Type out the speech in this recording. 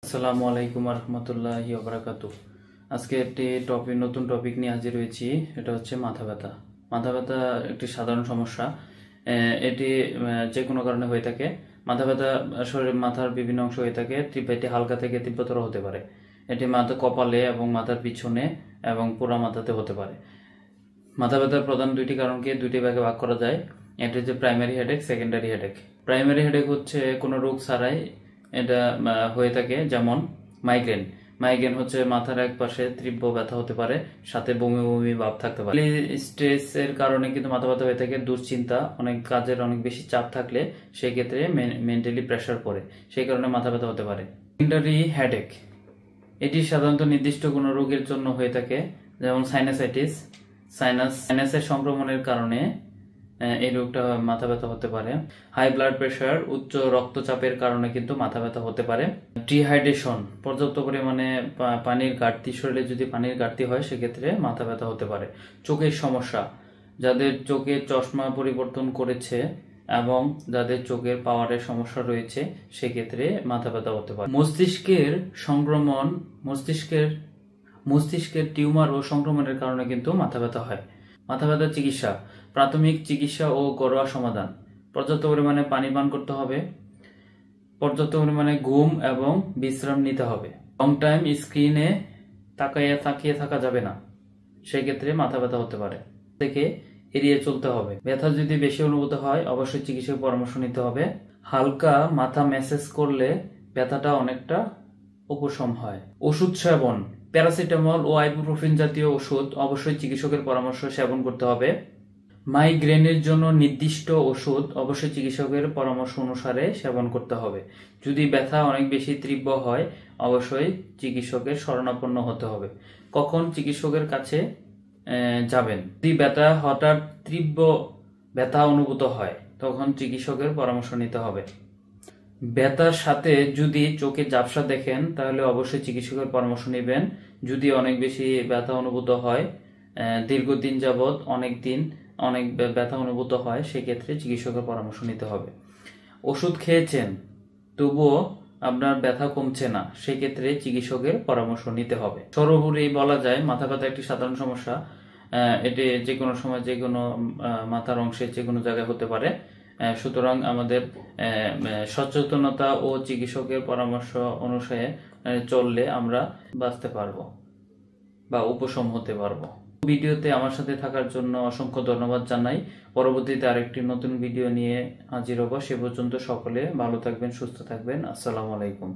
আসসালামু আলাইকুম রহমতুল্লাহি ওবারাকাতুহ। আজকে একটি নতুন টপিক নিয়ে হাজির হয়েছি। এটা হচ্ছে মাথা ব্যথা। মাথা ব্যথা একটি সাধারণ সমস্যা। এটি যে কোনো কারণে হয়ে থাকে। মাথা ব্যথা শরীরের মাথার বিভিন্ন অংশ হয়ে থাকে। এটি হালকা থেকে তীব্রতর হতে পারে। এটি মাথা কপালে এবং মাথার পিছনে এবং পুরা মাথাতে হতে পারে। মাথা ব্যথার প্রধান দুইটি কারণকে দুইটি ভাগে ভাগ করা যায়। এটি হচ্ছে primary headache, secondary headache. Primary headache হচ্ছে কোনো রোগ ছাড়াই এটা হয়ে থাকে, যেমন মাইগ্রেন। মাইগ্রেন হচ্ছে মাথার এক পাশে তীব্র ব্যথা হতে পারে, সাথে বমি বমি ভাব থাকতে পারে। স্ট্রেসের কারণে কিন্তু মাথা ব্যথা হয়ে থাকে। দুশ্চিন্তা, অনেক কাজের অনেক বেশি চাপ থাকলে সেই ক্ষেত্রে মেন্টালি প্রেসার পড়ে, সেই কারণে মাথা ব্যথা হতে পারে। সেকেন্ডারি হেডেক এটি সাধারণত নির্দিষ্ট কোনো রোগের জন্য হয়ে থাকে, যেমন সাইনাসাইটিস। সাইনাসের সংক্রমণের কারণে এই রোগটা মাথা ব্যথা হতে পারে। হাই ব্লাড প্রেশার, উচ্চ রক্তচাপের কারণে কিন্তু মাথা ব্যথা হতে পারে। ডিহাইড্রেশন, পর্যাপ্ত পরিমাণে পানির ঘাটতি, শরীরে যদি পানির ঘাটতি হয় সেক্ষেত্রে মাথা ব্যথা হতে পারে। চোখের সমস্যা, যাদের চোখে চশমা পরিবর্তন করেছে এবং যাদের চোখের পাওয়ারের সমস্যা রয়েছে সেক্ষেত্রে মাথা ব্যথা হতে পারে। মস্তিষ্কের সংক্রমণ, মস্তিষ্কের টিউমার ও সংক্রমণের কারণে কিন্তু মাথা ব্যথা হয়। মাথা ব্যথার চিকিৎসা, প্রাথমিক চিকিৎসা ও ঘরোয়া সমাধান। পর্যাপ্ত পরিমাণে পানি পান করতে হবে, পর্যাপ্ত পরিমাণে ঘুম এবং বিশ্রাম নিতে হবে। লং টাইম স্ক্রিনে তাকিয়ে থাকা যাবে না, সেক্ষেত্রে মাথা ব্যথা হতে পারে। থেকে এড়িয়ে চলতে হবে। ব্যথা যদি বেশি অনুভূত হয় অবশ্যই চিকিৎসকের পরামর্শ নিতে হবে। হালকা মাথা ম্যাসেজ করলে ব্যথাটা অনেকটা উপশম হয়। ওষুধ সেবন, প্যারাসিটামল ও আইবুপ্রোফেন জাতীয় ওষুধ অবশ্যই চিকিৎসকের পরামর্শ সেবন করতে হবে। মাইগ্রেনের জন্য নির্দিষ্ট ওষুধ অবশ্যই চিকিৎসকের পরামর্শ অনুসারে সেবন করতে হবে। যদি ব্যথা অনেক বেশি তীব্র হয় অবশ্যই চিকিৎসকের শরণাপন্ন হতে হবে। কখন চিকিৎসকের কাছে যাবেন? যদি হঠাৎ তীব্র ব্যথা অনুভূত হয় তখন চিকিৎসকের পরামর্শ নিতে হবে। ব্যথার সাথে যদি চোখে ঝাপসা দেখেন তাহলে অবশ্যই চিকিৎসকের পরামর্শ নেবেন। যদি অনেক বেশি ব্যথা অনুভূত হয়, দীর্ঘদিন যাবৎ অনেক ব্যথা অনুভূত হয়, সেক্ষেত্রে চিকিৎসকের পরামর্শ নিতে হবে। ওষুধ খেয়েছেন তবুও আপনার ব্যথা কমছে না, সেক্ষেত্রে চিকিৎসকের পরামর্শ নিতে হবে। সর্বোপরি বলা যায় মাথা ব্যথা একটি সাধারণ সমস্যা। এটি যে কোনো সময় যে কোনো মাথার অংশে যে কোনো জায়গায় হতে পারে। সুতরাং আমাদের সচেতনতা ও চিকিৎসকের পরামর্শ অনুসারে চললে আমরা বাঁচতে পারবো বা উপশম হতে পারবো। ভিডিওতে আমার সাথে থাকার জন্য অসংখ্য ধন্যবাদ জানাই। পরবর্তীতে আরেকটি নতুন ভিডিও নিয়ে হাজির হব। সে পর্যন্ত সকলে ভালো থাকবেন, সুস্থ থাকবেন। আসসালামু আলাইকুম।